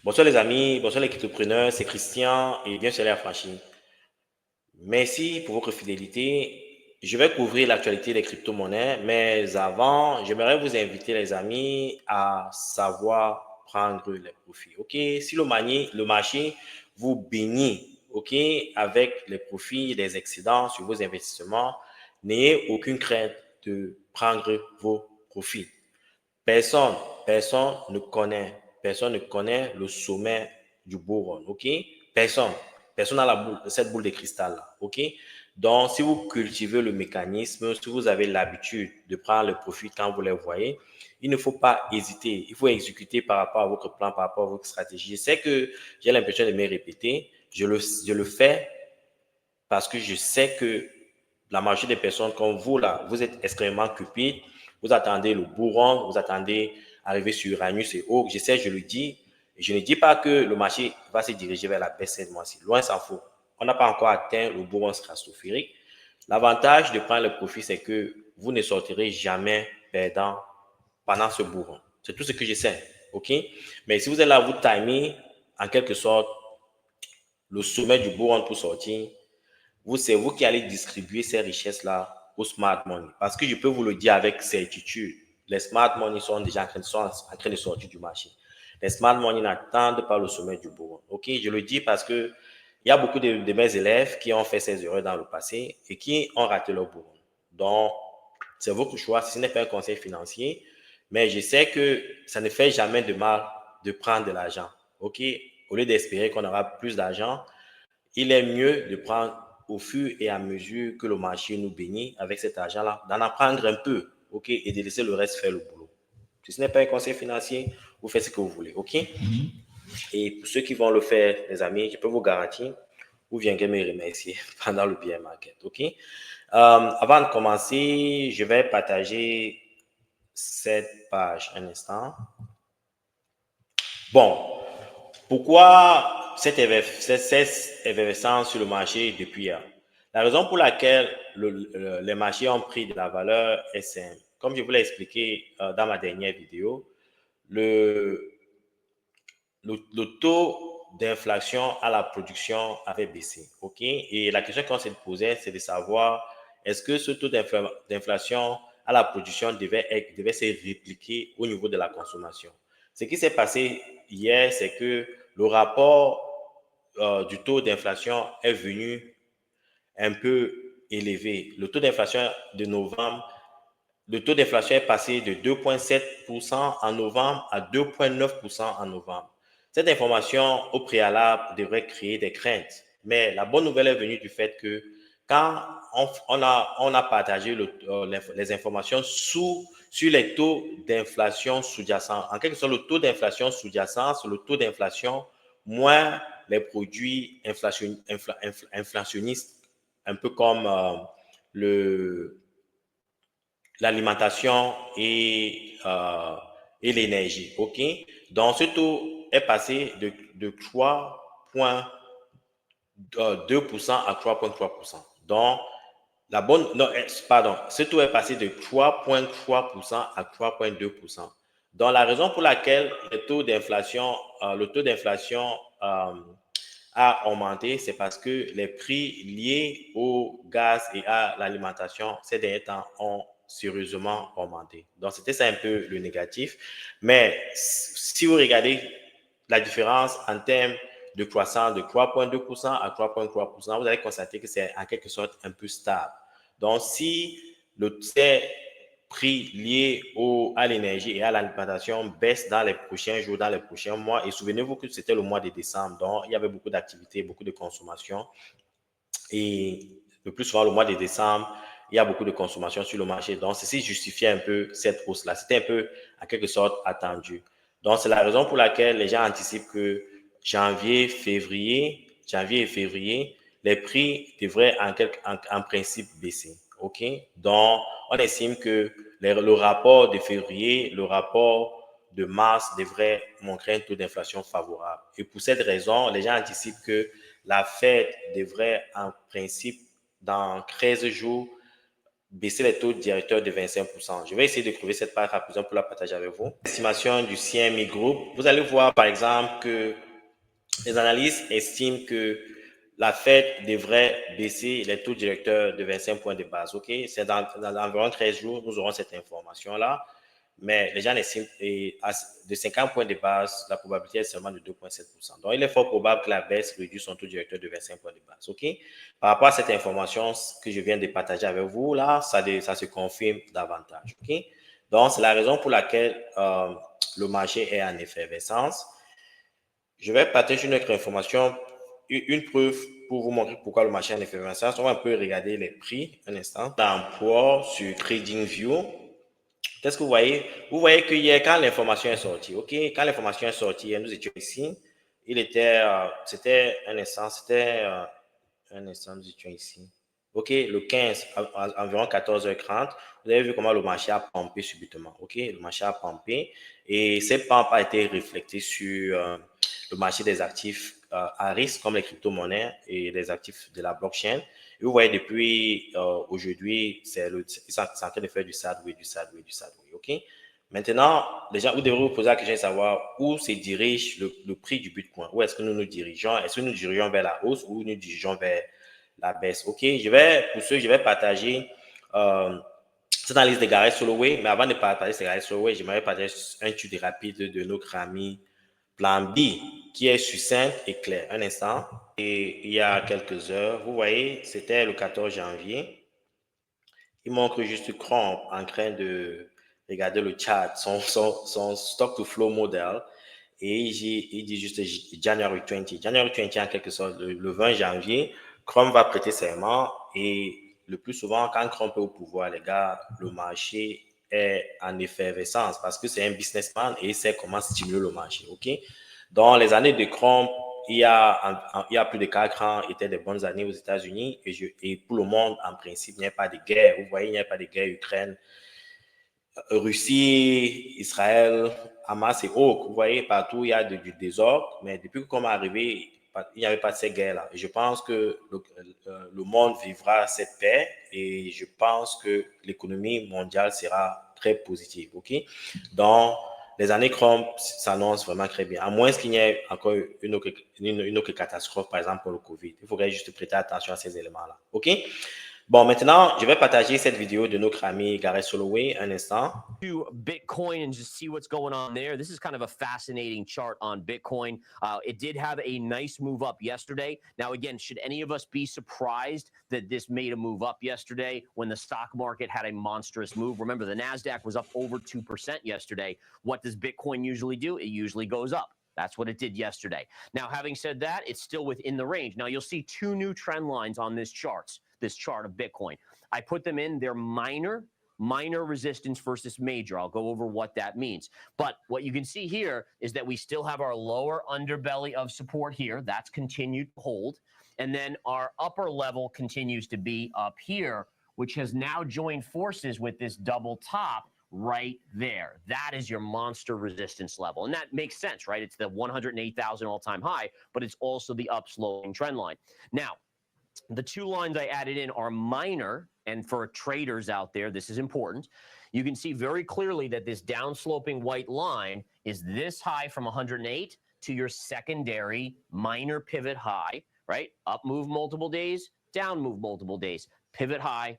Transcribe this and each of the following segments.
Bonsoir les amis, bonsoir les cryptopreneurs, c'est Christian et bien sûr les affranchis. Merci pour votre fidélité. Je vais couvrir l'actualité des crypto-monnaies, mais avant, j'aimerais vous inviter les amis à savoir prendre les profits. OK? Si le marché vous bénit, OK, avec les profits, les excédents sur vos investissements, n'ayez aucune crainte de prendre vos profits. Personne, personne ne connaît le sommet du beau rôle, ok? Personne, personne n'a cette boule de cristal là, ok? Donc, si vous cultivez le mécanisme, si vous avez l'habitude de prendre le profit quand vous les voyez, il ne faut pas hésiter. Il faut exécuter par rapport à votre plan, par rapport à votre stratégie. Je sais que j'ai l'impression de me répéter. Je le fais parce que je sais que la majorité des personnes comme vous, là, vous êtes extrêmement cupides, vous attendez le bourron, vous attendez arriver sur Uranus et autres. Je sais, je le dis. Je ne dis pas que le marché va se diriger vers la baisse cette mois-ci. Loin s'en faut. On n'a pas encore atteint le bourron stratosphérique. L'avantage de prendre le profit, c'est que vous ne sortirez jamais perdant pendant ce bourron. C'est tout ce que je sais. OK? Mais si vous êtes là, vous timez en quelque sorte le sommet du bourron pour sortir, c'est vous qui allez distribuer ces richesses-là au smart money. Parce que je peux vous le dire avec certitude, les smart money sont déjà en train de sortir du marché. Les smart money n'attendent pas le sommet du bourron. OK, je le dis parce que il y a beaucoup de mes élèves qui ont fait ces erreurs dans le passé et qui ont raté leur bourron. Donc, c'est votre choix. Ce n'est pas un conseil financier, mais je sais que ça ne fait jamais de mal de prendre de l'argent. OK, au lieu d'espérer qu'on aura plus d'argent, il est mieux de prendre au fur et à mesure que le marché nous bénit avec cet argent-là, d'en apprendre un peu, OK, et de laisser le reste faire le boulot. Si ce n'est pas un conseil financier, vous faites ce que vous voulez, OK? Et pour ceux qui vont le faire, les amis, je peux vous garantir, vous viendrez me remercier pendant le bear market, OK? Avant de commencer, je vais partager cette page un instant. Bon, pourquoi cette effervescence sur le marché depuis hier? La raison pour laquelle les marchés ont pris de la valeur est simple. Comme je vous l'ai expliqué dans ma dernière vidéo, le, le taux d'inflation à la production avait baissé. OK? Et la question qu'on s'est posée, c'est de savoir est-ce que ce taux d'inflation à la production devait se répliquer au niveau de la consommation. Ce qui s'est passé hier, c'est que le rapport du taux d'inflation est venu un peu élevé. Le taux d'inflation de novembre, le taux d'inflation est passé de 2,7% en novembre à 2,9% en novembre. Cette information au préalable devrait créer des craintes. Mais la bonne nouvelle est venue du fait que quand on a partagé les informations sur les taux d'inflation sous-jacents, en quelque sorte, le taux d'inflation sous-jacent, c'est le taux d'inflation moins les produits inflationnistes, un peu comme l'alimentation et l'énergie. OK? Donc, ce taux est passé de 3,2% à 3,3%. Donc, non, pardon, ce taux est passé de 3,3% à 3,2%. Donc, la raison pour laquelle le taux d'inflation a augmenté, c'est parce que les prix liés au gaz et à l'alimentation ces derniers temps ont sérieusement augmenté. Donc, c'était ça un peu le négatif. Mais si vous regardez la différence en termes de croissance de 3,2% à 3,3%, vous allez constater que c'est en quelque sorte un peu stable. Donc, si ces prix liés à l'énergie et à l'alimentation baissent dans les prochains jours, dans les prochains mois, et souvenez-vous que c'était le mois de décembre, donc il y avait beaucoup d'activités, beaucoup de consommation, et le plus souvent, le mois de décembre, il y a beaucoup de consommation sur le marché. Donc, ceci justifiait un peu cette hausse-là. C'était un peu, en quelque sorte, attendu. Donc, c'est la raison pour laquelle les gens anticipent que janvier et février, les prix devraient en principe baisser. OK? Donc, on estime que le rapport de février, le rapport de mars devrait montrer un taux d'inflation favorable. Et pour cette raison, les gens anticipent que la Fed devrait, en principe, dans 13 jours, baisser les taux directeurs de 25%. Je vais essayer de trouver cette part rapidement pour la partager avec vous. Estimation du CME Group. Vous allez voir, par exemple, que les analystes estiment que la Fed devrait baisser les taux directeurs de 25 points de base. OK? C'est dans environ 13 jours, nous aurons cette information-là. Mais les gens estiment de 50 points de base, la probabilité est seulement de 2,7%. Donc, il est fort probable que la baisse réduise son taux directeur de 25 points de base. OK? Par rapport à cette information que je viens de partager avec vous, là, ça se confirme davantage. OK? Donc, c'est la raison pour laquelle le marché est en effervescence. Je vais partager une autre information, une preuve pour vous montrer pourquoi le marché est en effervescence. On va un peu regarder les prix un instant. D'emploi sur TradingView. Qu'est-ce que vous voyez? Vous voyez que hier, quand l'information est sortie, OK? Quand l'information est sortie, nous étions ici. C'était un instant, nous étions ici. OK, le 15, environ 14h30, vous avez vu comment le marché a pompé subitement. OK, le marché a pompé et ces pompes a été reflétées sur le marché des actifs à risque comme les crypto-monnaies et les actifs de la blockchain. Et vous voyez, depuis aujourd'hui, c'est en train de faire du sideways, du sideways, du sideways. OK? Maintenant, les gens, vous devrez vous poser la question de savoir où se dirige le prix du Bitcoin. Où est-ce que nous nous dirigeons? Est-ce que nous nous dirigeons vers la hausse ou nous dirigeons vers la baisse? OK? Je vais partager cette analyse de Gareth Soloway. Mais avant de partager cette Gareth Soloway, j'aimerais partager un tuto rapide de notre ami Plan B, qui est succinct et clair. Un instant. Et il y a quelques heures, vous voyez, c'était le 14 janvier. Il montre juste Chrome en train de regarder le chat, son stock to flow model. Et il dit juste January 20. January 20, en quelque sorte, le 20 janvier, Chrome va prêter serment. Et le plus souvent, quand Chrome est au pouvoir, les gars, le marché est en effervescence parce que c'est un businessman et il sait comment stimuler le marché. OK? Dans les années de Chrome, il y a plus de 4 ans, étaient des bonnes années aux États-Unis et pour le monde, en principe, il n'y a pas de guerre. Vous voyez, il n'y a pas de guerre Ukraine, Russie, Israël, Hamas et autres. Vous voyez, partout, il y a du désordre. Mais depuis qu'on est arrivé, il n'y avait pas de ces guerres-là. Je pense que le monde vivra cette paix et je pense que l'économie mondiale sera très positive. OK? Donc, les années Chrome s'annoncent vraiment très bien, à moins qu'il n'y ait encore une autre catastrophe, par exemple pour le Covid. Il faudrait juste prêter attention à ces éléments-là. OK? Bon, maintenant, je vais partager cette vidéo de notre ami Gareth Soloway un instant. To Bitcoin and just see what's going on there. This is kind of a fascinating chart on Bitcoin. It did have a nice move up yesterday. Now, again, should any of us be surprised that this made a move up yesterday when the stock market had a monstrous move? Remember, the NASDAQ was up over 2% yesterday. What does Bitcoin usually do? It usually goes up. That's what it did yesterday. Now, having said that, it's still within the range. Now, you'll see two new trend lines on this chart of Bitcoin. I put them in. They're minor resistance versus major. I'll go over what that means. But what you can see here is that we still have our lower underbelly of support here. That's continued to hold. And then our upper level continues to be up here, which has now joined forces with this double top right there. That is your monster resistance level. And that makes sense, right? It's the 108,000 all-time high, but it's also the upsloping trend line. Now, the two lines I added in are minor, and for traders out there, this is important. You can see very clearly that this downsloping white line is this high from 108 to your secondary minor pivot high, right? Up move multiple days, down move multiple days, pivot high,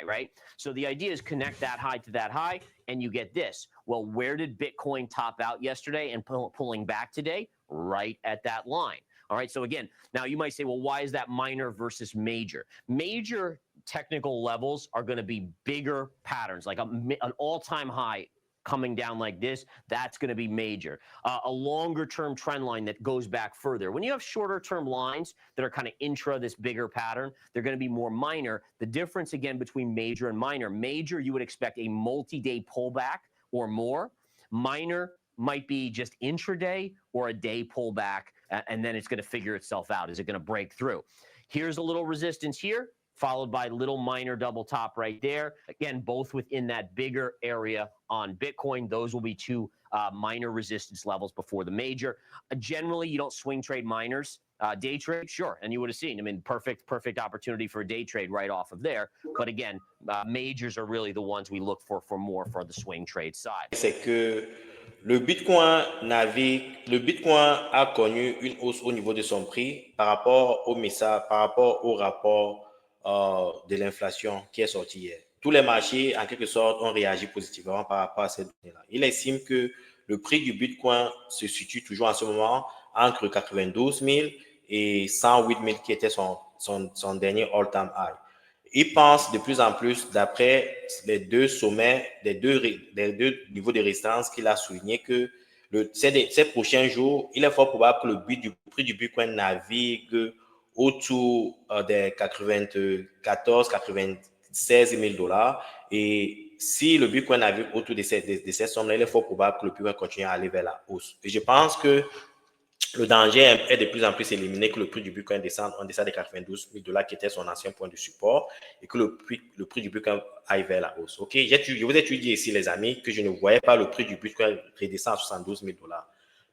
right? So the idea is connect that high to that high, and you get this. Well, where did Bitcoin top out yesterday and pulling back today? Right at that line. All right, so again, now you might say, well, why is that minor versus major? Major technical levels are going to be bigger patterns, like an all-time high coming down like this, that's going to be major. A longer-term trend line that goes back further. When you have shorter-term lines that are kind of intra this bigger pattern, they're going to be more minor. The difference, again, between major and minor, major, you would expect a multi-day pullback or more. Minor might be just intraday or a day pullback, and then it's going to figure itself out. Is it going to break through? Here's a little resistance here, followed by little minor double top right there. Again, both within that bigger area on Bitcoin. Those will be two minor resistance levels before the major. Generally, you don't swing trade minors. Day trade, sure. And you would have seen, I mean, perfect opportunity for a day trade right off of there. But again, majors are really the ones we look for more for the swing trade side. C'est que le Bitcoin a connu une hausse au niveau de son prix par rapport au message, par rapport au rapport de l'inflation qui est sorti hier. Tous les marchés, en quelque sorte, ont réagi positivement par rapport à cette donnée-là. Il estime que le prix du Bitcoin se situe toujours en ce moment entre 92 000 et 108 000 qui était son dernier all-time high. Il pense de plus en plus, d'après les deux sommets, les deux niveaux de résistance qu'il a souligné, que ces prochains jours, il est fort probable que le prix du Bitcoin navigue autour des 94, 96 000 dollars. Et si le Bitcoin navigue autour de ces sommes-là, il est fort probable que le Bitcoin continue à aller vers la hausse. Et je pense que le danger est de plus en plus éliminé, que le prix du Bitcoin descende en deçà des 92 000 dollars qui était son ancien point de support et que le prix du Bitcoin aille vers la hausse. Ok, je vous ai dit ici, les amis, que je ne voyais pas le prix du Bitcoin redescendre à 72 000 dollars.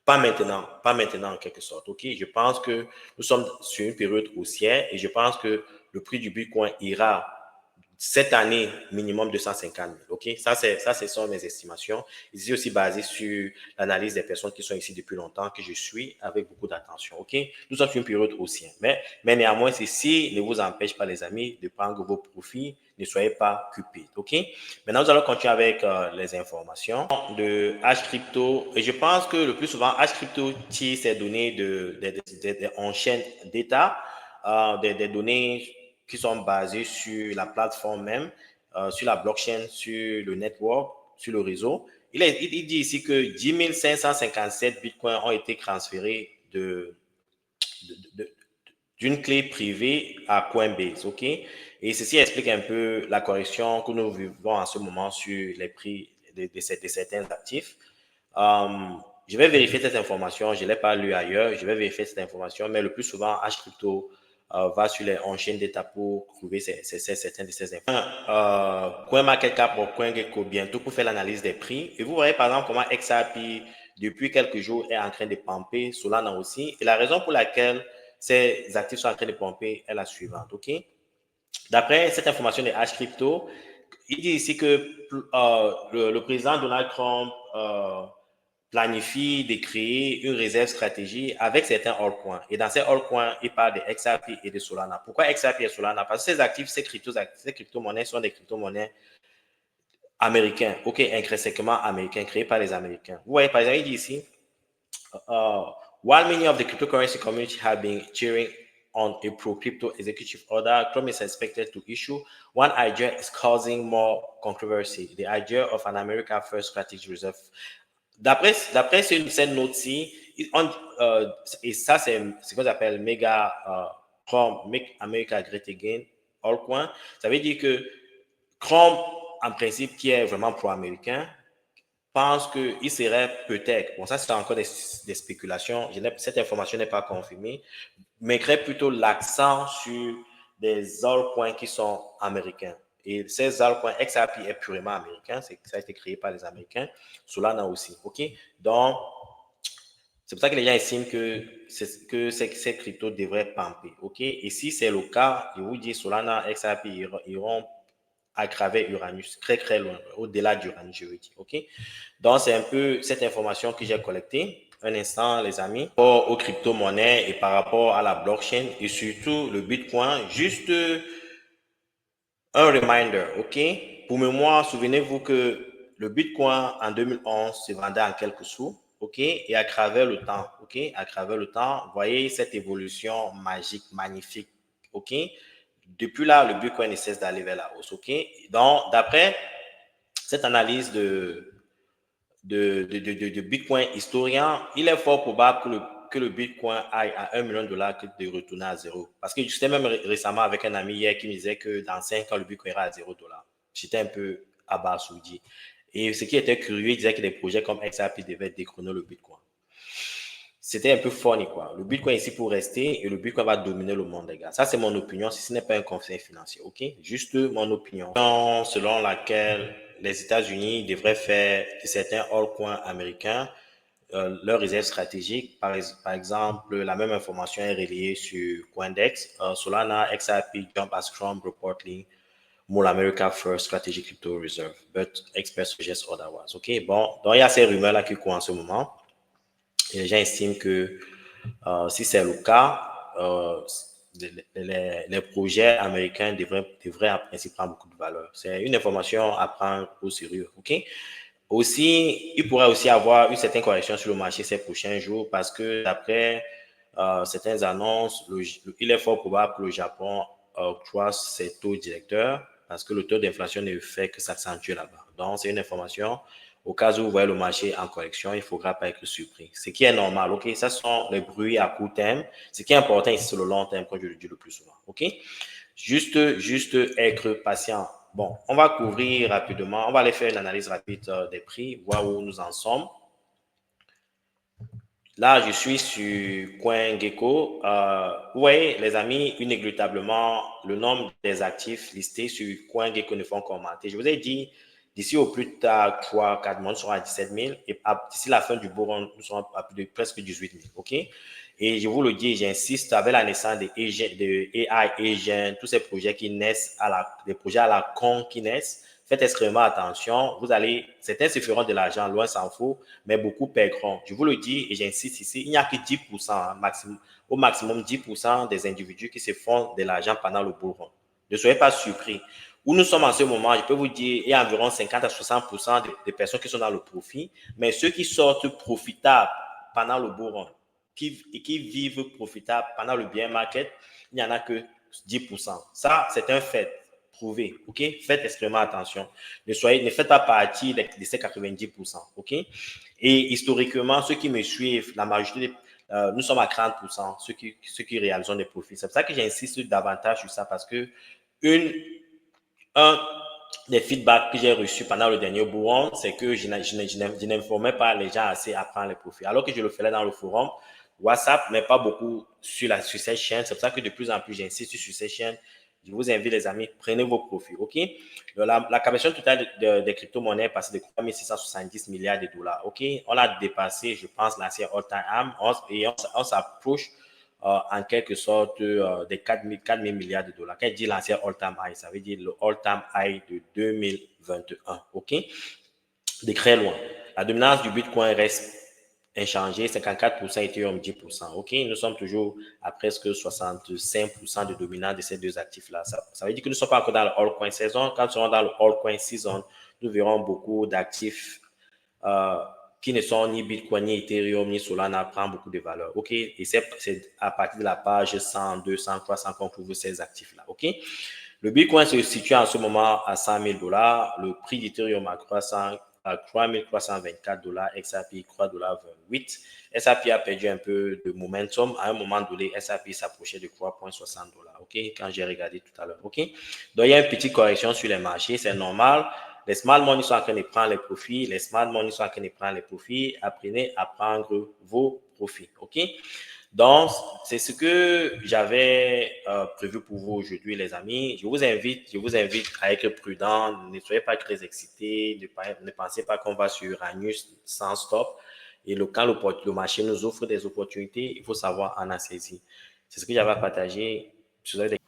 Pas maintenant en quelque sorte. Ok, je pense que nous sommes sur une période haussière et je pense que le prix du Bitcoin ira cette année, minimum 250 000. OK? Ça, ce sont mes estimations. Ici aussi basé sur l'analyse des personnes qui sont ici depuis longtemps, que je suis avec beaucoup d'attention. OK? Nous sommes sur une période haussière. Mais néanmoins, ceci ne vous empêche pas, les amis, de prendre vos profits. Ne soyez pas cupides. OK? Maintenant, nous allons continuer avec les informations de H-Crypto. Et je pense que le plus souvent, H-Crypto tire ses données en chaîne d'état, des données qui sont basés sur la plateforme même, sur la blockchain, sur le network, sur le réseau. Il dit ici que 10 557 bitcoins ont été transférés d'une clé privée à Coinbase. OK? Et ceci explique un peu la correction que nous vivons en ce moment sur les prix de certains actifs. Je vais vérifier cette information. Je ne l'ai pas lu ailleurs. Je vais vérifier cette information. Mais le plus souvent, H-Crypto va sur les on-chain data pour trouver certaines de ces informations. CoinMarketCap ou CoinGecko bientôt pour faire l'analyse des prix. Et vous voyez par exemple comment XRP, depuis quelques jours, est en train de pumper. Solana aussi. Et la raison pour laquelle ces actifs sont en train de pomper est la suivante. OK? D'après cette information de H-Crypto, il dit ici que le président Donald Trump planifie de créer une réserve stratégique avec certains altcoins. Et dans ces altcoins, il parle de XRP et de Solana. Pourquoi XRP et Solana? Parce que ces actifs, ces crypto-monnaies sont des crypto-monnaies américains, ok, intrinsèquement américains, créés par les Américains. Vous voyez, par exemple, il dit ici, while many of the cryptocurrency community have been cheering on a pro-crypto executive order, Trump is expected to issue. One idea is causing more controversy, the idea of an America First Strategic Reserve. D'après cette note-ci, et ça, c'est ce qu'on appelle Chrome, Make America Great Again, altcoin. Ça veut dire que Chrome, en principe, qui est vraiment pro-américain, pense qu'il serait peut-être, bon, ça c'est encore des spéculations, cette information n'est pas confirmée, mettrait plutôt l'accent sur des altcoins qui sont américains. Et ces altcoins, XRP est purement américain, ça a été créé par les Américains, Solana aussi. OK? Donc, c'est pour ça que les gens estiment que ces cryptos devraient pumper. OK? Et si c'est le cas, je vous dis, Solana, XRP iront à travers Uranus, très très loin, au-delà d'Uranus, je veux dire. OK? Donc, c'est un peu cette information que j'ai collectée. Un instant, les amis, par rapport aux crypto-monnaies et par rapport à la blockchain et surtout le Bitcoin, juste un reminder, OK? Pour mémoire, souvenez-vous que le Bitcoin en 2011 se vendait en quelques sous, OK? Et à travers le temps, OK? À travers le temps, vous voyez cette évolution magique, magnifique, OK? Depuis là, le Bitcoin ne cesse d'aller vers la hausse, OK? Donc, d'après cette analyse de Bitcoin historien, il est fort probable que le Bitcoin aille à 1 million de dollars que de retourner à zéro. Parce que j'étais même récemment avec un ami hier qui me disait que dans 5 ans, le Bitcoin ira à 0 dollars. J'étais un peu abasourdi. Et ce qui était curieux, il disait que des projets comme XRP devaient décroner le Bitcoin. C'était un peu funny, quoi. Le Bitcoin est ici pour rester et le Bitcoin va dominer le monde, les gars. Ça, c'est mon opinion. Ce n'est pas un conseil financier, OK? Juste mon opinion. Selon laquelle les États-Unis devraient faire certains altcoins américains leurs réserves stratégiques. Par exemple, la même information est relayée sur Coindex. Solana, XRP, jump as strong reportedly more America first strategic crypto reserve, but experts suggest otherwise. OK, bon, donc il y a ces rumeurs-là qui courent en ce moment. Et les gens estiment que si c'est le cas, les projets américains devraient en principe prendre beaucoup de valeur. C'est une information à prendre au sérieux. OK? Aussi, il pourrait aussi avoir une certaine correction sur le marché ces prochains jours parce que d'après certaines annonces, il est fort probable que le Japon croise ses taux directeurs parce que le taux d'inflation ne fait que s'accentuer là-bas. Donc, c'est une information. Au cas où vous voyez le marché en correction, il ne faudra pas être surpris. Ce qui est normal, OK? Ça sont les bruits à court terme. Ce qui est important ici, c'est le long terme, comme je le dis le plus souvent, OK? Juste être patient. Bon, on va couvrir rapidement, on va aller faire une analyse rapide des prix, voir où nous en sommes. Là, je suis sur CoinGecko. Vous voyez, les amis, inéluctablement, le nombre des actifs listés sur CoinGecko ne font qu'augmenter. Je vous ai dit, d'ici au plus tard 3-4 mois, nous serons à 17 000 et d'ici la fin du beau run, nous serons à plus de presque 18 000. OK? Et je vous le dis, j'insiste, avec la naissance de AI Agent, tous ces projets qui naissent, des projets à la con qui naissent, faites extrêmement attention. Certains se feront de l'argent, loin s'en faut, mais beaucoup perdront. Je vous le dis et j'insiste ici, il n'y a que 10%, au maximum 10% des individus qui se font de l'argent pendant le bull run. Ne soyez pas surpris. Où nous sommes en ce moment, je peux vous dire, il y a environ 50 à 60% de personnes qui sont dans le profit, mais ceux qui sortent profitables pendant le bull run, qui vivent profitables pendant le bear market, il n'y en a que 10%. Ça, c'est un fait prouvé. OK? Faites extrêmement attention. Ne faites pas partie de ces 90%. OK? Et historiquement, ceux qui me suivent, la majorité nous sommes à 30%, ceux qui réalisent des profits. C'est pour ça que j'insiste davantage sur ça parce que un des feedbacks que j'ai reçus pendant le dernier bull, c'est que je n'informais pas les gens assez à prendre les profits. Alors que je le faisais dans le forum, WhatsApp, mais pas beaucoup sur cette chaîne. C'est pour ça que de plus en plus, j'insiste sur ces chaînes. Je vous invite, les amis, prenez vos profits, OK? La capitalisation totale des crypto-monnaies est passée de 3 670 milliards de dollars, OK? On a dépassé, je pense, l'ancien all-time high et on s'approche en quelque sorte des 4 000 milliards de dollars. Quand je dis l'ancien all-time high, ça veut dire le all-time high de 2021, OK? De très loin. La dominance du Bitcoin reste inchangée, 54%, Ethereum 10%. OK, nous sommes toujours à presque 65% de dominance de ces deux actifs-là. Ça veut dire que nous ne sommes pas encore dans le altcoin saison. Quand nous serons dans le altcoin season, nous verrons beaucoup d'actifs qui ne sont ni Bitcoin, ni Ethereum, ni Solana, prennent beaucoup de valeur. OK, et c'est à partir de la page 100, 200, 300 qu'on trouve ces actifs-là. OK, le Bitcoin se situe en ce moment à 100 000 $. Le prix d'Ethereum à 3 324 $, XRP 3,28 $. XRP a perdu un peu de momentum. À un moment donné, XRP s'approchait de 3,60 $. OK, quand j'ai regardé tout à l'heure. OK, donc il y a une petite correction sur les marchés, c'est normal. Les smart money sont en train de prendre les profits. Les smart money sont en train de prendre les profits. Apprenez à prendre vos profits. OK, donc, c'est ce que j'avais prévu pour vous aujourd'hui, les amis. Je vous invite à être prudent. Ne soyez pas très excités. Ne pensez pas qu'on va sur Anus sans stop. Et quand le marché nous offre des opportunités, il faut savoir en saisir. C'est ce que j'avais à partager. Si vous avez des